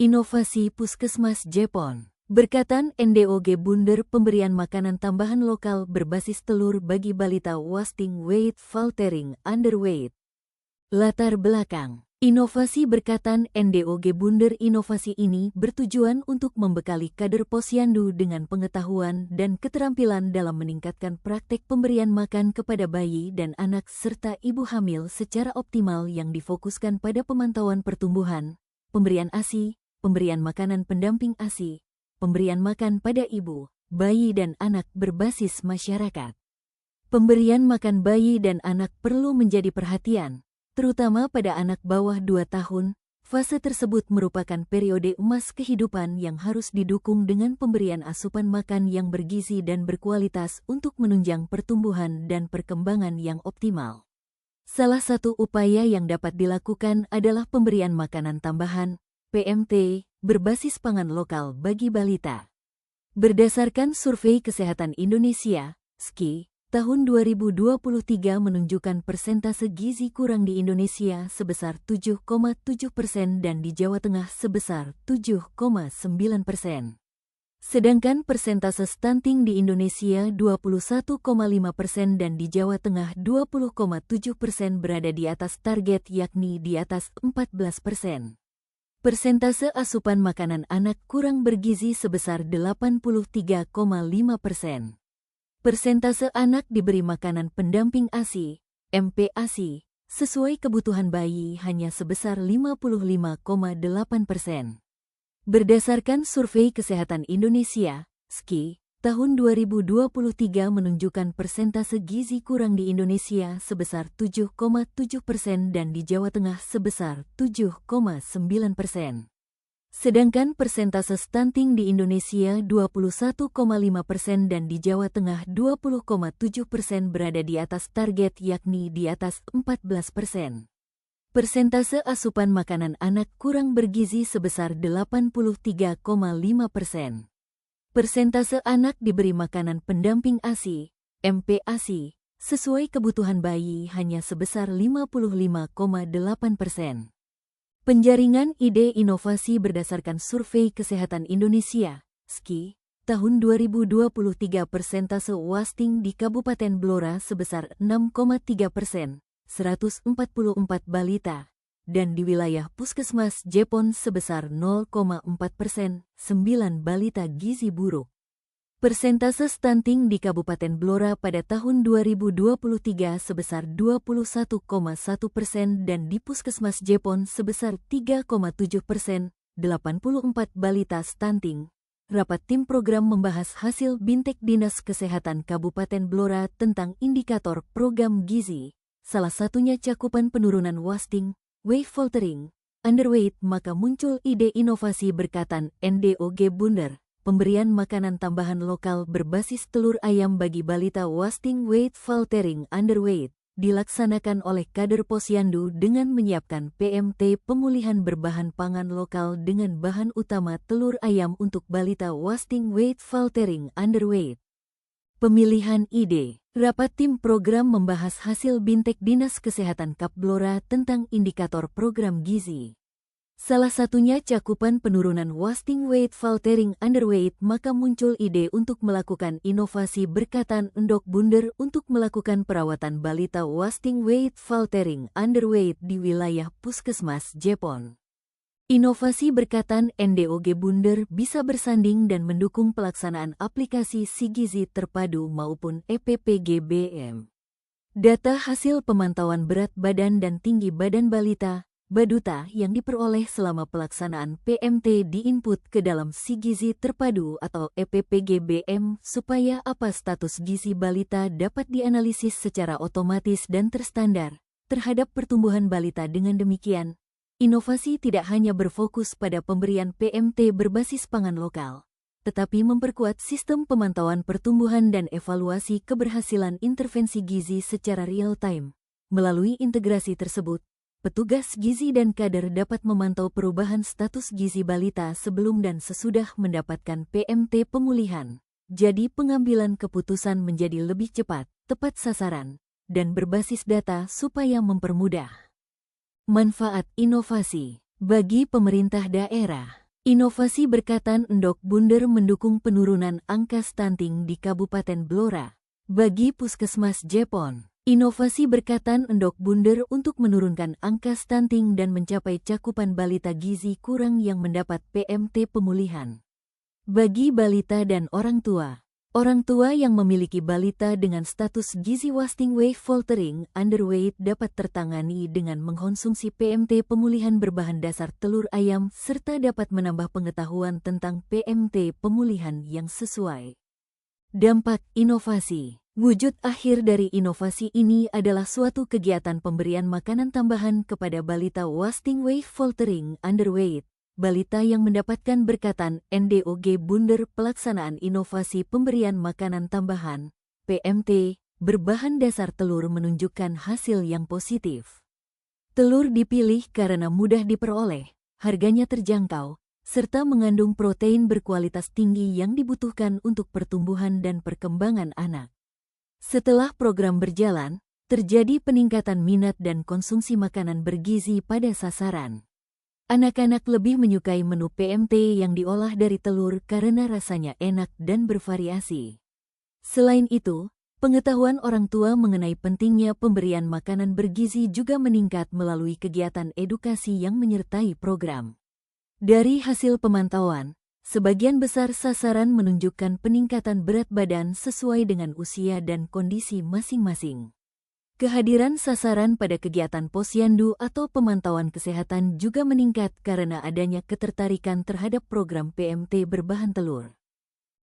Inovasi Puskesmas Jepon. Berkatan NDOG Bunder pemberian makanan tambahan lokal berbasis telur bagi balita wasting weight faltering underweight. Latar belakang. Inovasi berkatan NDOG Bunder. Inovasi ini bertujuan untuk membekali kader posyandu dengan pengetahuan dan keterampilan dalam meningkatkan praktek pemberian makan kepada bayi dan anak serta ibu hamil secara optimal yang difokuskan pada pemantauan pertumbuhan, pemberian ASI, pemberian makanan pendamping ASI, pemberian makan pada ibu, bayi dan anak berbasis masyarakat. Pemberian makan bayi dan anak perlu menjadi perhatian, terutama pada anak bawah 2 tahun. Fase tersebut merupakan periode emas kehidupan yang harus didukung dengan pemberian asupan makan yang bergizi dan berkualitas untuk menunjang pertumbuhan dan perkembangan yang optimal. Salah satu upaya yang dapat dilakukan adalah pemberian makanan tambahan, PMT, berbasis pangan lokal bagi balita. Berdasarkan Survei Kesehatan Indonesia, SKI, tahun 2023 menunjukkan persentase gizi kurang di Indonesia sebesar 7,7% dan di Jawa Tengah sebesar 7,9%. Sedangkan persentase stunting di Indonesia 21,5% dan di Jawa Tengah 20,7% berada di atas target yakni di atas 14%. Persentase asupan makanan anak kurang bergizi sebesar 83,5%. Persentase anak diberi makanan pendamping ASI, MPASI, sesuai kebutuhan bayi hanya sebesar 55,8%. Berdasarkan Survei Kesehatan Indonesia, SKI, tahun 2023 menunjukkan persentase gizi kurang di Indonesia sebesar 7,7% dan di Jawa Tengah sebesar 7,9%. Sedangkan persentase stunting di Indonesia 21,5% dan di Jawa Tengah 20,7% berada di atas target yakni di atas 14%. Persentase asupan makanan anak kurang bergizi sebesar 83,5%. Persentase anak diberi makanan pendamping ASI, MPASI, sesuai kebutuhan bayi hanya sebesar 55,8%. Penjaringan ide inovasi berdasarkan Survei Kesehatan Indonesia, SKI, tahun 2023 persentase wasting di Kabupaten Blora sebesar 6,3%, 144 balita, dan di wilayah Puskesmas Jepon sebesar 0,4%, 9 balita gizi buruk. Persentase stunting di Kabupaten Blora pada tahun 2023 sebesar 21,1% dan di Puskesmas Jepon sebesar 3,7%, 84 balita stunting. Rapat tim program membahas hasil Bintek Dinas Kesehatan Kabupaten Blora tentang indikator program gizi, salah satunya cakupan penurunan wasting, weight faltering, underweight, maka muncul ide inovasi berkatan NDOG Bunder, pemberian makanan tambahan lokal berbasis telur ayam bagi balita wasting weight faltering underweight, dilaksanakan oleh kader posyandu dengan menyiapkan PMT pemulihan berbahan pangan lokal dengan bahan utama telur ayam untuk balita wasting weight faltering underweight. Pemilihan ide. Rapat tim program membahas hasil Bintek Dinas Kesehatan Kap Blora tentang indikator program gizi. Salah satunya cakupan penurunan wasting weight faltering underweight, maka muncul ide untuk melakukan inovasi berkatan Endok Bunder untuk melakukan perawatan balita wasting weight faltering underweight di wilayah Puskesmas Jepon. Inovasi berkatan NDOG Bunder bisa bersanding dan mendukung pelaksanaan aplikasi SIGizi terpadu maupun EPPGBM. Data hasil pemantauan berat badan dan tinggi badan balita, Baduta, yang diperoleh selama pelaksanaan PMT diinput ke dalam SIGizi terpadu atau EPPGBM supaya status gizi balita dapat dianalisis secara otomatis dan terstandar terhadap pertumbuhan balita. Dengan demikian, inovasi tidak hanya berfokus pada pemberian PMT berbasis pangan lokal, tetapi memperkuat sistem pemantauan pertumbuhan dan evaluasi keberhasilan intervensi gizi secara real-time. Melalui integrasi tersebut, petugas gizi dan kader dapat memantau perubahan status gizi balita sebelum dan sesudah mendapatkan PMT pemulihan. Jadi pengambilan keputusan menjadi lebih cepat, tepat sasaran, dan berbasis data supaya mempermudah. Manfaat inovasi bagi pemerintah daerah. Inovasi berkatan endok bunder mendukung penurunan angka stunting di Kabupaten Blora. Bagi Puskesmas Jepon, inovasi berkatan endok bunder untuk menurunkan angka stunting dan mencapai cakupan balita gizi kurang yang mendapat PMT pemulihan. Bagi balita dan orang tua yang memiliki balita dengan status gizi wasting weight faltering underweight dapat tertangani dengan mengkonsumsi PMT pemulihan berbahan dasar telur ayam serta dapat menambah pengetahuan tentang PMT pemulihan yang sesuai. Dampak inovasi. Wujud akhir dari inovasi ini adalah suatu kegiatan pemberian makanan tambahan kepada balita wasting weight faltering underweight. Balita yang mendapatkan berkatan NDOG bunder pelaksanaan inovasi pemberian makanan tambahan, PMT, berbahan dasar telur menunjukkan hasil yang positif. Telur dipilih karena mudah diperoleh, harganya terjangkau, serta mengandung protein berkualitas tinggi yang dibutuhkan untuk pertumbuhan dan perkembangan anak. Setelah program berjalan, terjadi peningkatan minat dan konsumsi makanan bergizi pada sasaran. Anak-anak lebih menyukai menu PMT yang diolah dari telur karena rasanya enak dan bervariasi. Selain itu, pengetahuan orang tua mengenai pentingnya pemberian makanan bergizi juga meningkat melalui kegiatan edukasi yang menyertai program. Dari hasil pemantauan, sebagian besar sasaran menunjukkan peningkatan berat badan sesuai dengan usia dan kondisi masing-masing. Kehadiran sasaran pada kegiatan posyandu atau pemantauan kesehatan juga meningkat karena adanya ketertarikan terhadap program PMT berbahan telur.